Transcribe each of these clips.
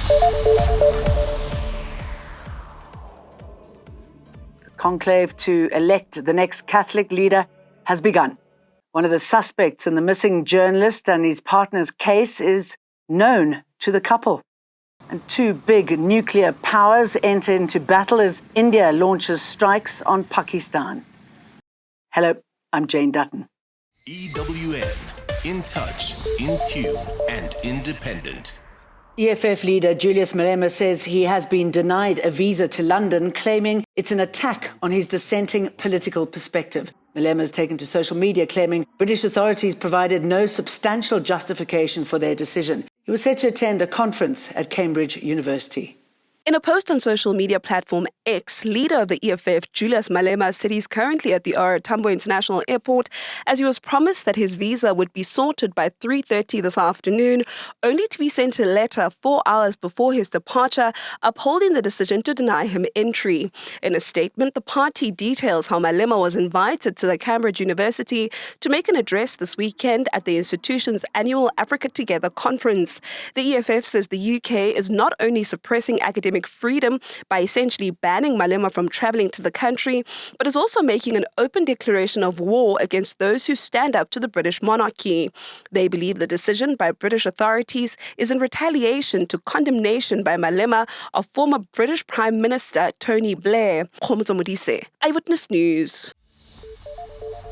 The conclave to elect the next Catholic leader has begun. One of the suspects in the missing journalist and his partner's case is known to the couple. And two big nuclear powers enter into battle as India launches strikes on Pakistan. Hello, I'm Jane Dutton. EWN, in touch, in tune, and independent. EFF leader Julius Malema says he has been denied a visa to London, claiming it's an attack on his dissenting political perspective. Malema has taken to social media claiming British authorities provided no substantial justification for their decision. He was set to attend a conference at Cambridge University. In a post on social media platform X, leader of the EFF, Julius Malema, said he's currently at the OR Tambo International Airport as he was promised that his visa would be sorted by 3:30 this afternoon, only to be sent a letter 4 hours before his departure, upholding the decision to deny him entry. In a statement, the party details how Malema was invited to the Cambridge University to make an address this weekend at the institution's annual Africa Together conference. The EFF says the UK is not only suppressing academic freedom by essentially banning Malema from travelling to the country, but is also making an open declaration of war against those who stand up to the British monarchy. They believe the decision by British authorities is in retaliation to condemnation by Malema of former British Prime Minister Tony Blair. Eyewitness News.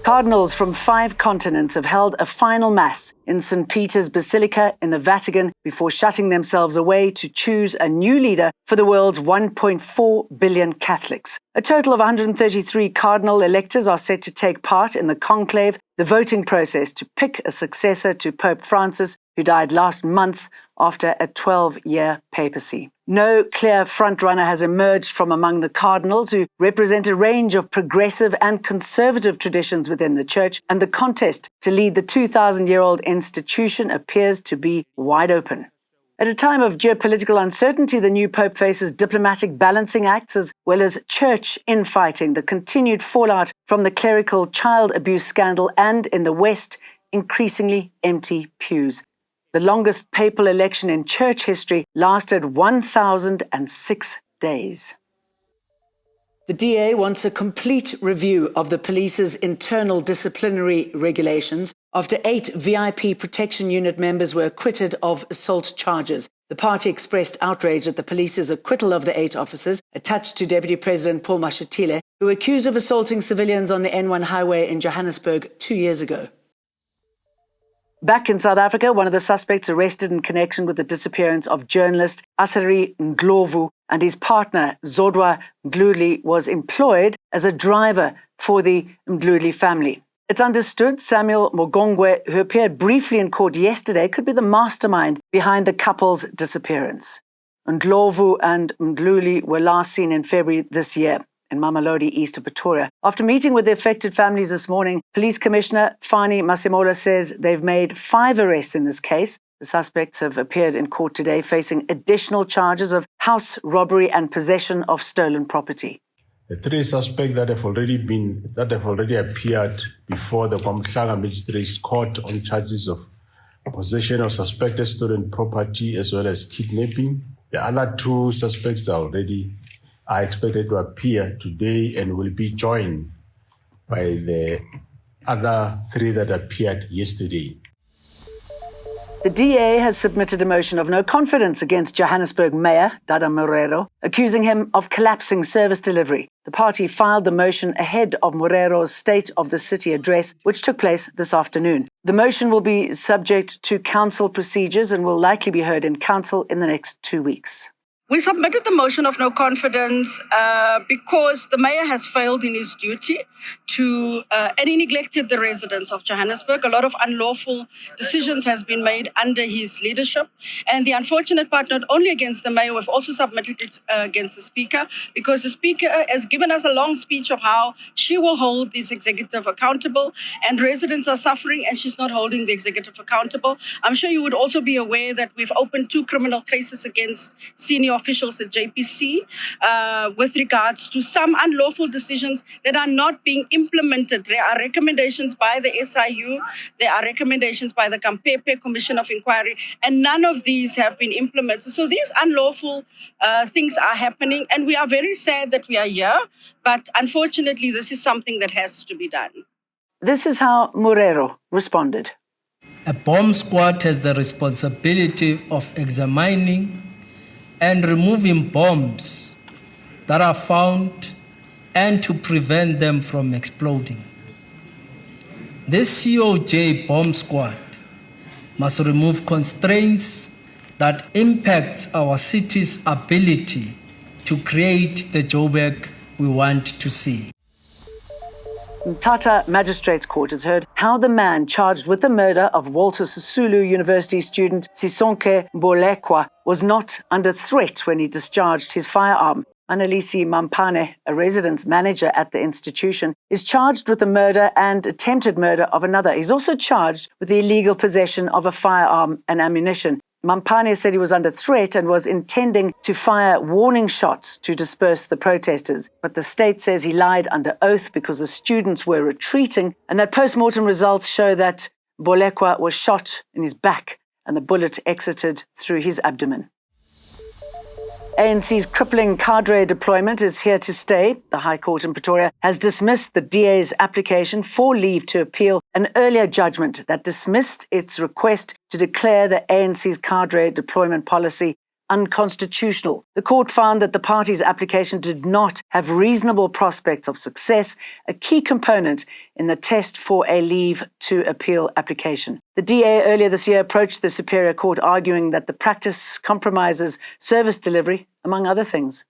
Cardinals from 5 continents have held a final mass in St. Peter's Basilica in the Vatican before shutting themselves away to choose a new leader for the world's 1.4 billion Catholics. A total of 133 cardinal electors are set to take part in the conclave, the voting process to pick a successor to Pope Francis, who died last month after a 12-year papacy. No clear frontrunner has emerged from among the cardinals, who represent a range of progressive and conservative traditions within the Church, and the contest to lead the 2,000-year-old institution appears to be wide open. At a time of geopolitical uncertainty, the new Pope faces diplomatic balancing acts as well as church infighting, the continued fallout from the clerical child abuse scandal, and in the West, increasingly empty pews. The longest papal election in church history lasted 1,006 days. The DA wants a complete review of the police's internal disciplinary regulations after 8 VIP Protection Unit members were acquitted of assault charges. The party expressed outrage at the police's acquittal of the 8 officers attached to Deputy President Paul Mashatile, who were accused of assaulting civilians on the N1 highway in Johannesburg 2 years ago. Back in South Africa, one of the suspects arrested in connection with the disappearance of journalist Asari Ndlovu and his partner Zodwa Mdluli was employed as a driver for the Mdluli family. It's understood Samuel Mogongwe, who appeared briefly in court yesterday, could be the mastermind behind the couple's disappearance. Ndlovu and Mdluli were last seen in February this year in Mamelodi, east of Pretoria. After meeting with the affected families this morning, Police Commissioner Fani Masemola says they've made 5 arrests in this case. The suspects have appeared in court today, facing additional charges of house robbery and possession of stolen property. The 3 suspects that have already appeared before the Kwamhlanga Magistrates Court on charges of possession of suspected stolen property as well as kidnapping. The other 2 suspects are expected to appear today and will be joined by the other 3 that appeared yesterday. The DA has submitted a motion of no confidence against Johannesburg Mayor Dada Morero, accusing him of collapsing service delivery. The party filed the motion ahead of Morero's State of the City address, which took place this afternoon. The motion will be subject to council procedures and will likely be heard in council in the next 2 weeks. We submitted the motion of no confidence because the mayor has failed in his duty and he neglected the residents of Johannesburg. A lot of unlawful decisions has been made under his leadership. And the unfortunate part, not only against the mayor, we've also submitted it against the speaker, because the speaker has given us a long speech of how she will hold this executive accountable, and residents are suffering and she's not holding the executive accountable. I'm sure you would also be aware that we've opened 2 criminal cases against senior officials at JPC with regards to some unlawful decisions that are not being implemented. There are recommendations by the SIU, there are recommendations by the Kampepe Commission of Inquiry, and none of these have been implemented. So these unlawful things are happening, and we are very sad that we are here, but unfortunately, this is something that has to be done. This is how Morero responded. A bomb squad has the responsibility of examining and removing bombs that are found and to prevent them from exploding. This COJ bomb squad must remove constraints that impact our city's ability to create the Joburg we want to see. Tata Magistrates Court has heard how the man charged with the murder of Walter Sisulu University student Sisonke Bolekwa was not under threat when he discharged his firearm. Annalisi Mampane, a residence manager at the institution, is charged with the murder and attempted murder of another. He's also charged with the illegal possession of a firearm and ammunition. Mampane said he was under threat and was intending to fire warning shots to disperse the protesters. But the state says he lied under oath because the students were retreating, and that post-mortem results show that Bolekwa was shot in his back and the bullet exited through his abdomen. ANC's crippling cadre deployment is here to stay. The High Court in Pretoria has dismissed the DA's application for leave to appeal an earlier judgment that dismissed its request to declare the ANC's cadre deployment policy unconstitutional. The court found that the party's application did not have reasonable prospects of success, a key component in the test for a leave to appeal application. The DA earlier this year approached the Superior Court arguing that the practice compromises service delivery, among other things.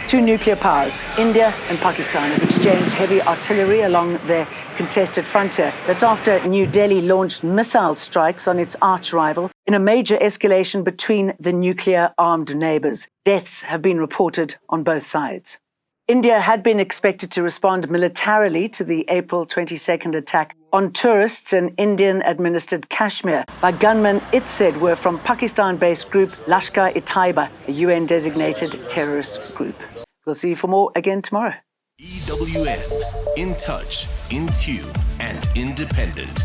Two nuclear powers, India and Pakistan, have exchanged heavy artillery along their contested frontier. That's after New Delhi launched missile strikes on its arch-rival in a major escalation between the nuclear-armed neighbours. Deaths have been reported on both sides. India had been expected to respond militarily to the April 22nd attack on tourists in Indian-administered Kashmir by gunmen it said were from Pakistan-based group Lashkar-e-Taiba, a UN-designated terrorist group. We'll see you for more again tomorrow. EWN, in touch, in tune, and independent.